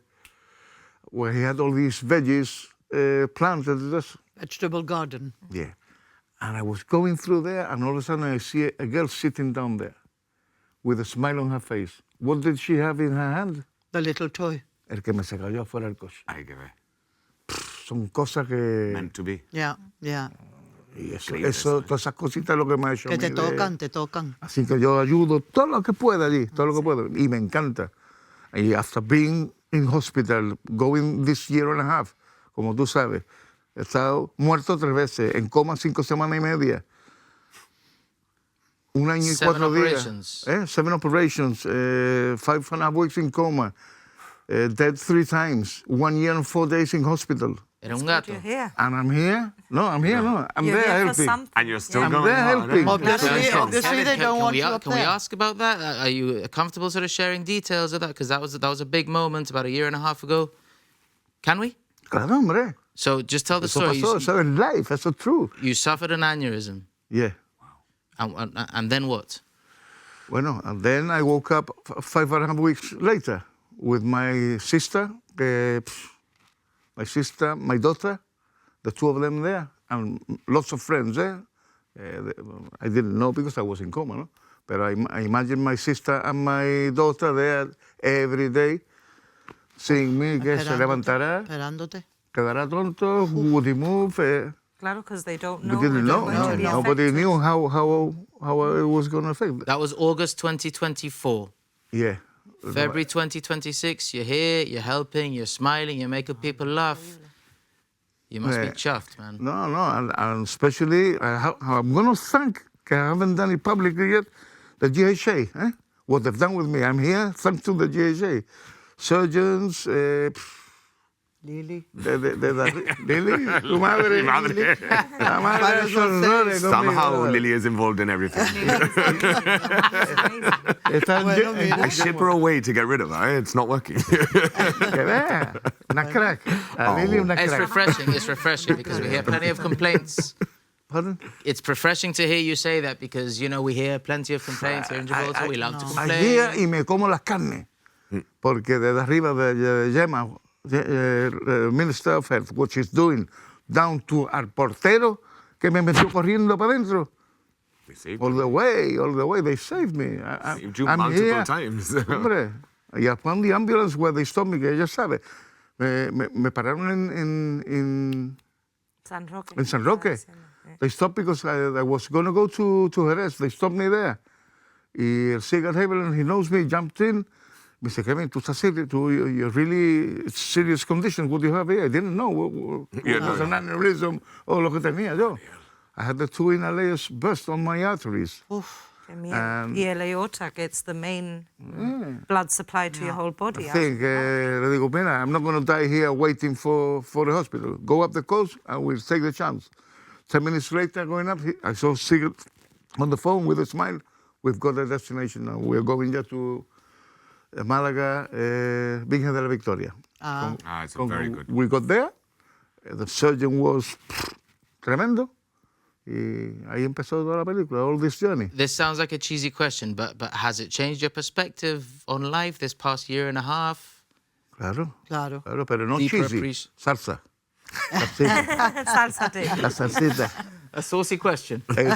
where he had all these veggies planted. Vegetable garden. Yeah. And I was going through there, and all of a sudden I see a girl sitting down there with a smile on her face. What did she have in her hand? The little toy. El que me se cayó afuera del coche. Ay, qué ve. Son cosas que... Meant to be. Yeah. Y eso, todas esas cositas es lo que me ha hecho Que a mí te tocan. Así que yo ayudo todo lo que pueda allí, todo lo que puedo. Y me encanta. Y after being in hospital, going this year and a half, como tú sabes, he estado muerto 3 veces, en coma 5 semanas y media. 1 año y 4 días. 7 operations, 5.5 weeks in coma, dead 3 times, 1 year and 4 days in hospital. Era un gato. And I'm here. I'm You're there here for helping. something. And you're still I'm going there hard, helping. Obviously they don't want you up Can we there. ask about that? Are you comfortable sort of sharing details of that? Because that was a big moment about 1.5 years ago. Can we? Claro, hombre. So just tell the Eso story. pasó, eso es life, eso es true. You suffered an aneurysm. Yeah. And then what? Bueno, and then I woke up 5.5 weeks later with my sister, my daughter, the 2 of them there, and lots of friends there. I didn't know because I was in coma, no? But I imagine my sister and my daughter there every day, seeing me, que se levantará, Esperándote. quedará tonto, would he move? Claro, because they don't We know. didn't they're know. going to be Nobody affected. knew how it was going to affect. That was August 2024. Yeah. February 2026, you're here, you're helping, you're smiling, you're making people laugh. You must be chuffed, man. No, and especially, I'm going to thank, I haven't done it publicly yet, the GHA, what they've done with me. I'm here thanks to the GHA. Surgeons, Lili. Lili, tu madre. Madre. La madre es horrores Somehow conmigo. Lily is involved in everything. Bueno, I ship her away to get rid of her. It's not working. Que vea, una crack. Lili, una It's crack. refreshing because we hear plenty of complaints. Pardon? It's refreshing to hear you say that because, we hear plenty of complaints here in Gibraltar. We love to Allí complain. y me como las carnes. Porque desde arriba de Gemma, Minister of Health, what she's doing, down to al portero que me metió corriendo para adentro. All the way, they saved me. Saved you I'm multiple here. times. Hombre, y I found the ambulance where they stopped me, que ya sabe. Me pararon en San Roque. in San Roque. They stopped because I was going to go to Jerez. They stopped me there. Y el Seagull Haviland, he knows me, jumped in. Me said, Kevin, tú estás serio, you're really serious condition. What do you have here? I didn't know. What was an aneurysm o lo que tenía yo. I had the 2 inhalers burst on my arteries. Qué miedo. Y el aorta, que it's the main blood supply to your whole body. I think, le digo, mira, I'm not going to die here waiting for the hospital. Go up the coast and we'll take the chance. 10 minutes later, going up, I saw Sigurd on the phone with a smile. We've got a destination now. We're going just to Málaga, Virgen de la Victoria. It's very good. We got there. The surgeon was tremendo. Y ahí empezó toda la película, all this journey. This sounds like a cheesy question, but has it changed your perspective on life this past year and a half? Claro, pero no Deeper cheesy. Salsa. Salsa tea. La salsita. A saucy question. In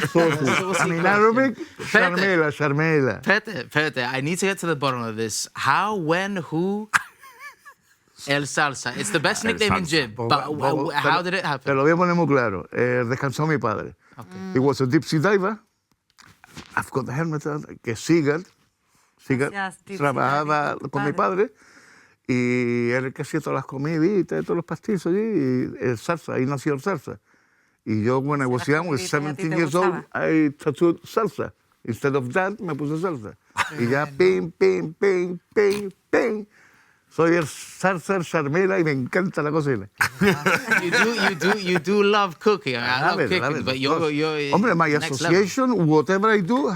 Arabic, Sharmela. Pete, I need to get to the bottom of this. How, when, who? El Salsa. It's the best nickname in Jib, but how did it happen? Te lo voy a poner muy claro. Descansó mi padre. He was a deep sea diver. I've got the helmet on, que Sigurd trabajaba con mi padre y era el que hacía todas las comiditas y todos los pastizos allí, y el salsa, ahí nació el salsa. Y yo, when I was young, was 17 years old, I tattooed salsa. Instead of that, me puse salsa. Y ya, ping, ping, ping, ping, ping. Soy el salsa, el Sharmela, y me encanta la cocina. You do love cooking. I love cooking, but you're Hombre, my next association, level. whatever I do,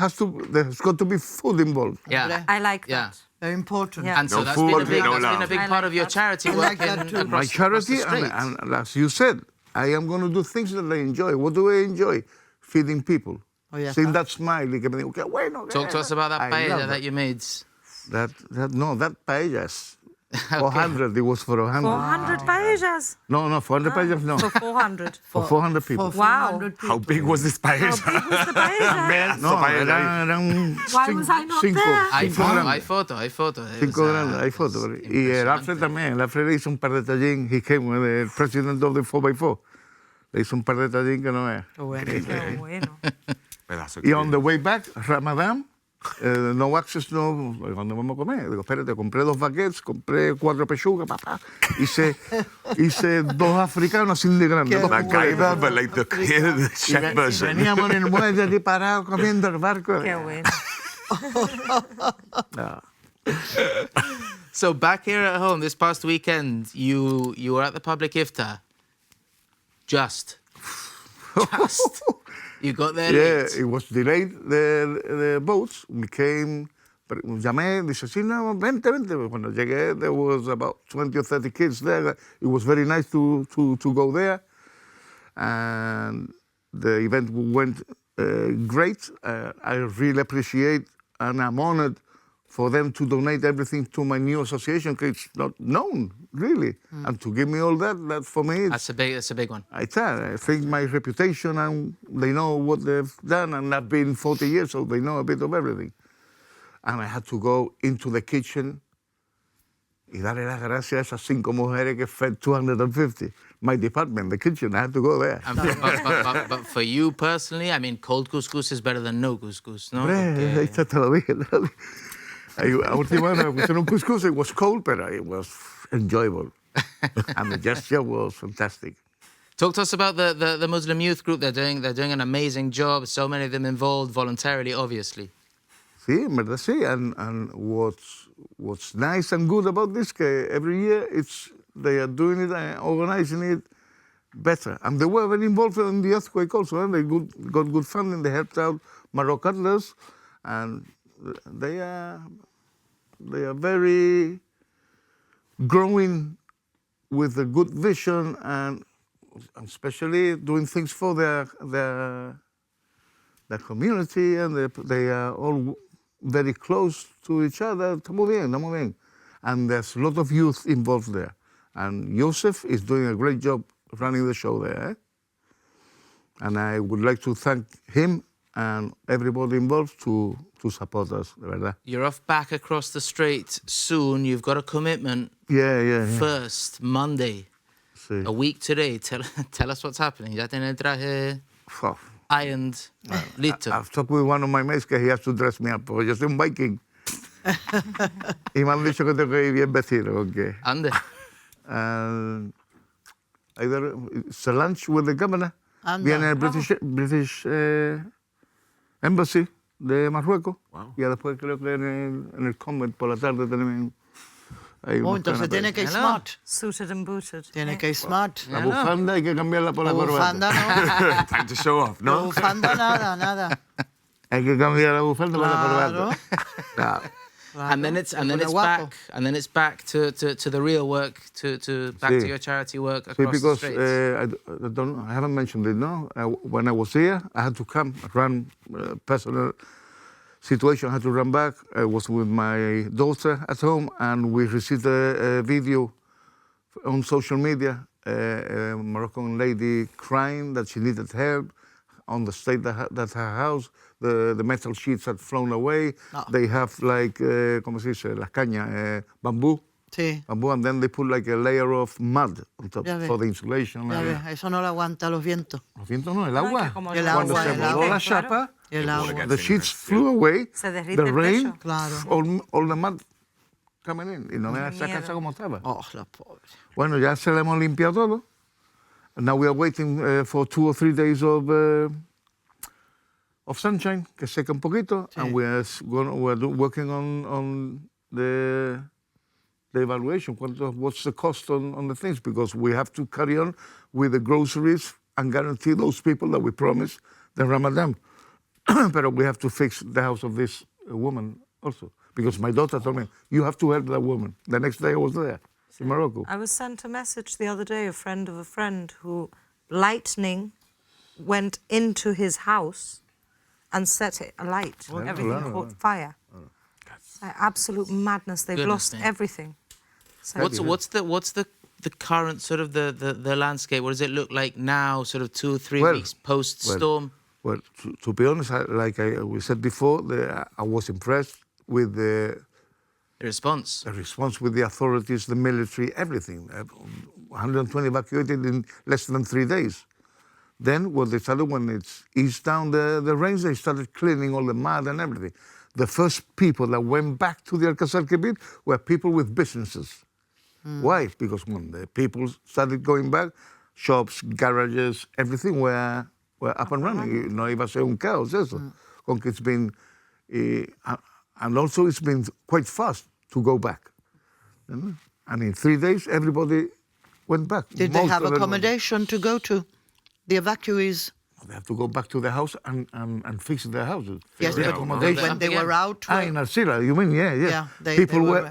there's got to be food involved. Yeah. I like that. Very important. Yeah. And so No that's food, been no a big love. part of your charity work across My charity, the Strait. and as you said, I am going to do things that I enjoy. What do I enjoy? Feeding people. Oh, yeah. Seeing that smile, y que me digo, qué bueno. Talk to us about that I paella love that you made. That paellas. 400, it was for 100. 400 paellas. No, 400 paellas, no. For 400. For 400 people. Wow. How big was this paella? How big was the paella? No, eran Why was I not cinco, there? Hay cinco grandes. foto. It Cinco was, grandes, hay foto. it was Y el Alfred impresionante. también. El Alfred le hizo un par de tallín. He came with the president of the 4x4. Le hizo un par de tallín que no es. Qué bueno. Pedazo Y que- on the way back, Ramadan, no access, no. ¿Dónde vamos a comer? Digo, espérate, compré 2 baguettes, compré 4 pechugas, papá. Hice 2 africanos así de grandes. Qué MacGyver, but like the Y chef version. veníamos en el muelle allí parados comiendo el barco. Qué bueno. No. So back here at home, this past weekend, you were at the public iftar. Just. You got there Yeah, late. it was delayed, the boats. We came, llamé, dice, sí, no, vente. Cuando llegué, there was about 20 or 30 kids there. It was very nice to go there. And the event went great. I really appreciate, and I'm honored for them to donate everything to my new association, because it's not known, really. And to give me all that for me, That's a big one. I think my reputation, and they know what they've done, and I've been 40 years, so they know a bit of everything. And I had to go into the kitchen y darle las gracias a esas 5 mujeres que fed 250. My department, the kitchen, I had to go there. But for you personally, I mean, cold couscous is better than no couscous, no? Hombre, esto te lo dije. La última vez me pusieron un couscous, it was cold, but it was enjoyable. And the gesture was fantastic. Talk to us about the Muslim youth group. They're doing an amazing job. So many of them involved voluntarily, obviously. Sí, en verdad sí. And what's nice and good about this, every year they are doing it and organizing it better. And they were very involved in the earthquake also. They got good funding. They helped out Moroccans, and they are very growing with a good vision and especially doing things for their community, and they are all very close to each other. Estamos bien. And there's a lot of youth involved there. And Joseph is doing a great job running the show there. And I would like to thank him and everybody involved to support us, de verdad. You're off back across the strait soon. You've got a commitment. Yeah. First, Monday. Sí. A week today. Tell us what's happening. Ya tiene el traje ironed, listo. I've talked with one of my mates que he has to dress me up porque yo soy un Viking. Y me han dicho que tengo que ir bien vestido. Okay. Ande. It's a lunch with the governor. Viene el British Embassy de Marruecos. Wow. Y después creo que en el convent por la tarde tenemos... Entonces tiene que ir smart. Suited and booted. Tiene que ir smart. La bufanda hay que cambiarla por la corbata. Bufanda no. Time to show off, La no? bufanda nada. Hay que cambiar la bufanda por la corbata. Claro. And then it's back to the real work, back to your charity work across because, the Straits. I haven't mentioned it, no? When I was here, I had to come, run personal situation, I had to run back. I was with my daughter at home, and we received a video on social media, a Moroccan lady crying that she needed help on the state that her house, the metal sheets had flown away. Oh. They have like, ¿cómo se dice? Las cañas, bamboo. Sí. Bamboo, and then they put like a layer of mud on top for the insulation. Eso no lo aguanta los vientos. Los vientos no, el agua. Cuando se voló la chapa, el agua. the sheets flew away, the rain, claro. all the mud coming in. Y no me esa casa como estaba. Oh, la pobre. Bueno, ya se le hemos limpiado todo. And now we are waiting for 2 or 3 days of sunshine, que seca un poquito, and we're working on the evaluation. What's the cost on the things? Because we have to carry on with the groceries and guarantee those people that we promised the Ramadan. But we have to fix the house of this woman also. Because my daughter told me, you have to help that woman. The next day I was there in Morocco. I was sent a message the other day, a friend of a friend, who lightning went into his house and set it alight. Everything caught fire. Absolute madness. They've lost everything. So what's the current sort of the landscape? What does it look like now, sort of 2 or 3 weeks post-storm? Well, to be honest, we said before, I was impressed with the response. The response with the authorities, the military, everything. 120 evacuated in less than 3 days. Then what they started, when it's eased down the rains, they started cleaning all the mud and everything. The first people that went back to the Alcázar Quibir were people with businesses. Why? Because when the people started going back, shops, garages, everything were up and running. No iba a ser un caos eso. Con que it's been, and also it's been quite fast to go back. And in 3 days, everybody went back. Did they have accommodation to go to? The evacuees? They have to go back to their house and fix their houses. Yes, but when they were out... in Arcila, you mean? Yeah.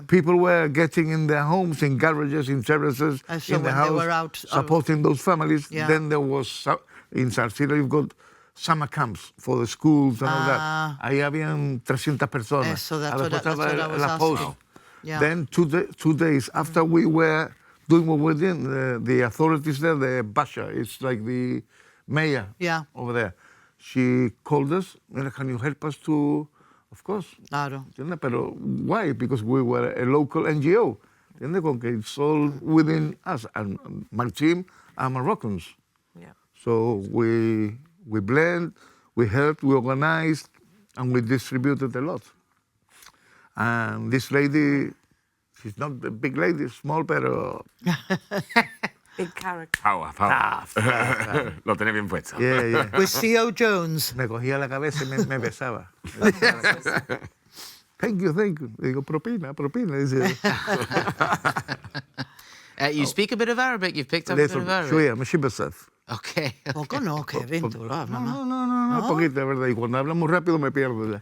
People were getting in their homes, in garages, in terraces, in the house, they were out, supporting those families. Yeah. Then there was, in Arcila, you've got summer camps for the schools and all that. Ahí habían 300 personas. Eso, that's what I was asking. Yeah. Then 2 days after we were doing what we did, the authorities there, the Basha, it's like the mayor over there. She called us, can you help us to, of course. Claro. Pero why? Because we were a local NGO. It's all within us. And my team are Moroccans. Yeah. So we blend, we helped, we organized, and we distributed a lot. And this lady, she's not a big lady, small, pero Big character. Power. Lo tenía bien puesto. Yeah. With C.O. Jones. Me cogía la cabeza y me besaba. Thank you. Le digo, propina. Dice, You speak a bit of Arabic. You've picked up a bit of Arabic. شوية ماشي بزاف. Okay. Poco no, Kevin. No, poquito, ¿verdad? Y cuando habla muy rápido me pierdo ya.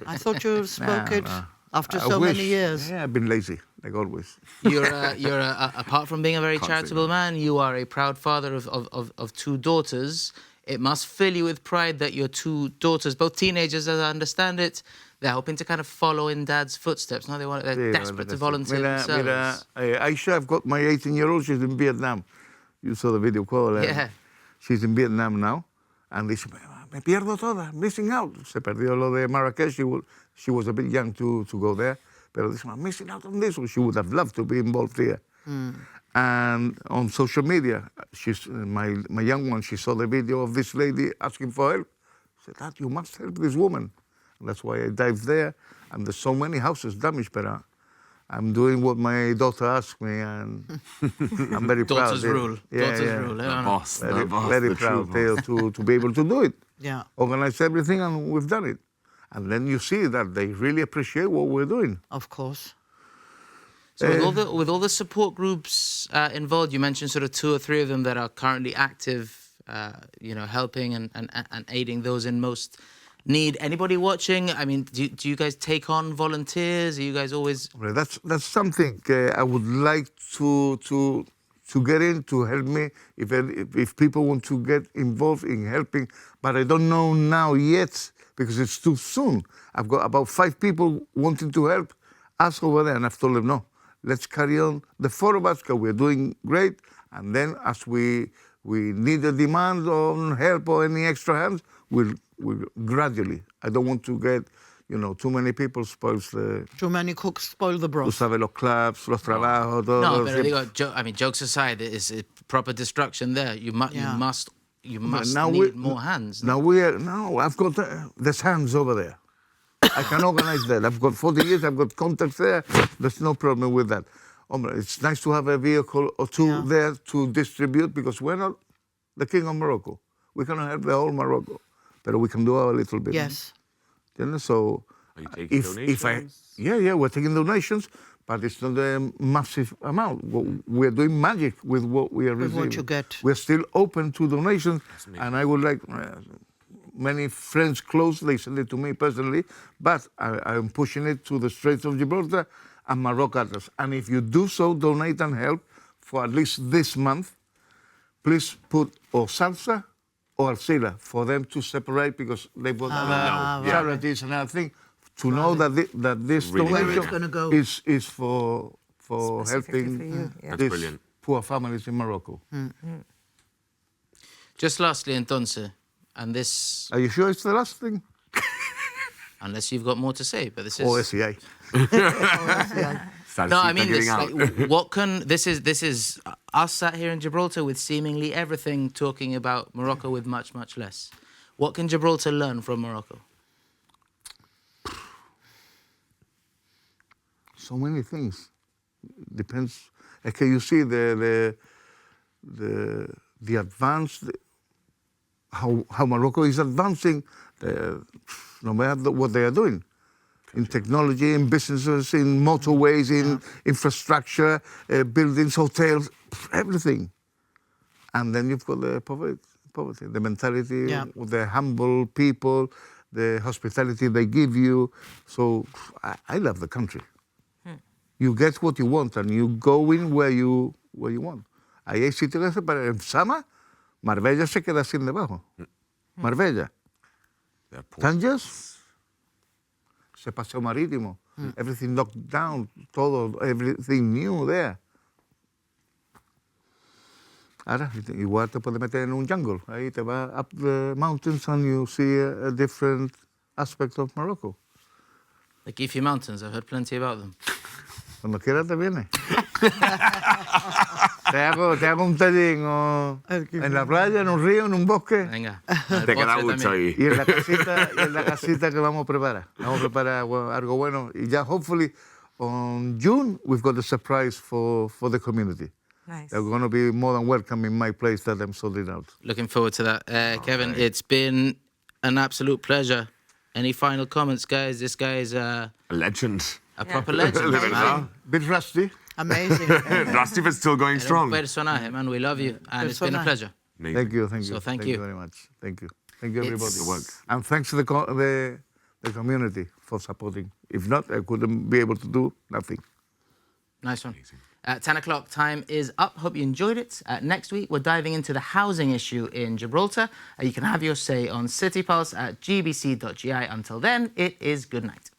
I thought you spoke it after I so wish. many years. Yeah, I've been lazy, like always. Apart from being a very charitable man, you are a proud father of two daughters. It must fill you with pride that your two daughters, both teenagers as I understand it, they're hoping to kind of follow in Dad's footsteps. No, they're desperate to volunteer themselves. Aisha, I've got my 18-year-old, she's in Vietnam. You saw the video call. Yeah. She's in Vietnam now. And dice, me pierdo toda, missing out. Se perdió lo de Marrakech. She was a bit young to go there. Pero dice, I'm missing out on this. She would have loved to be involved here. And on social media, my young one, she saw the video of this lady asking for help. She said, Dad, you must help this woman. And that's why I dived there. And there's so many houses damaged, but I'm doing what my daughter asked me, and I'm very proud. Daughter's rule. Daughter's rule. The boss. Very proud to be able to do it. Yeah. Organize everything, and we've done it. And then you see that they really appreciate what we're doing. Of course. So with all the support groups involved, you mentioned sort of 2 or 3 of them that are currently active, helping and aiding those in most need. Anybody watching? I mean, do you guys take on volunteers? Are you guys always? That's something I would like to get in to help me if people want to get involved in helping, but I don't know now yet because it's too soon. I've got about 5 people wanting to help us over there, and I've told them no. Let's carry on the 4 of us because we're doing great, and then as we need a demand on help or any extra hands, we'll gradually. I don't want to get, too many people spoils the... Too many cooks spoil the broth. Tú sabes, los clubs, los trabajos, todo. No, but jokes aside, it's proper destruction there. You must need more hands. I've got there's hands over there. I can organize that. I've got 40 years, I've got contacts there. There's no problem with that. It's nice to have a vehicle or 2 there to distribute because we're not the king of Morocco. We cannot help the whole Morocco, but we can do our little bit. Yes. So are you taking donations? We're taking donations, but it's not a massive amount. We're doing magic with what we are receiving. With what you get. We're still open to donations, and I would like... many friends close, they send it to me personally, but I'm pushing it to the Strait of Gibraltar and Morocco. And if you do so, donate and help for at least this month, please put or salsa or arcilla for them to separate because they've got other charities and other things to know that this donation is for helping these poor families in Morocco. Just lastly, entonces, and this... Are you sure it's the last thing? Unless you've got more to say, but this is... Or SEA. No, I mean, this is us sat here in Gibraltar with seemingly everything talking about Morocco with much, much less. What can Gibraltar learn from Morocco? So many things. Depends. Okay, you see the advance, how Morocco is advancing, no matter what they are doing. In technology, in businesses, in motorways, in infrastructure, buildings, hotels, everything. And then you've got the poverty, the mentality of the humble people, the hospitality they give you. So I love the country. You get what you want and you go in where you want. Ahí hay sitios para en Sama, Marbella se queda sin debajo. Marbella. Tangiers, se paseo marítimo. Everything knocked down, everything new there. Ahora, igual te puedes meter en un jungle. Ahí te vas up the mountains and you see a different aspect of Morocco. The Gifi Mountains, I've heard plenty about them. Cuando quieras te vienes. Te hago un tallín en la playa, en un río, en un bosque. Venga. Te queda mucho ahí. Y en la casita que vamos a preparar. Vamos a preparar algo bueno. Y ya, hopefully, on June, we've got a surprise for the community. Nice. They're going to be more than welcome in my place that I'm sorting out. Looking forward to that. Kevin, it's been an absolute pleasure. Any final comments, guys? This guy is A legend. a proper legend, man. Bit rusty. Amazing. Rusty, but still going strong. Personaje, man. We love you, and it's been a pleasure. Amazing. Thank you, thank you. So thank you. very much. Thank you. Thank you, everybody. It's- Your work. And thanks to the community for supporting. If not, I couldn't be able to do nothing. Nice one. 10 o'clock time is up. Hope you enjoyed it. Next week, we're diving into the housing issue in Gibraltar. You can have your say on City Pulse at gbc.gi. Until then, it is good night.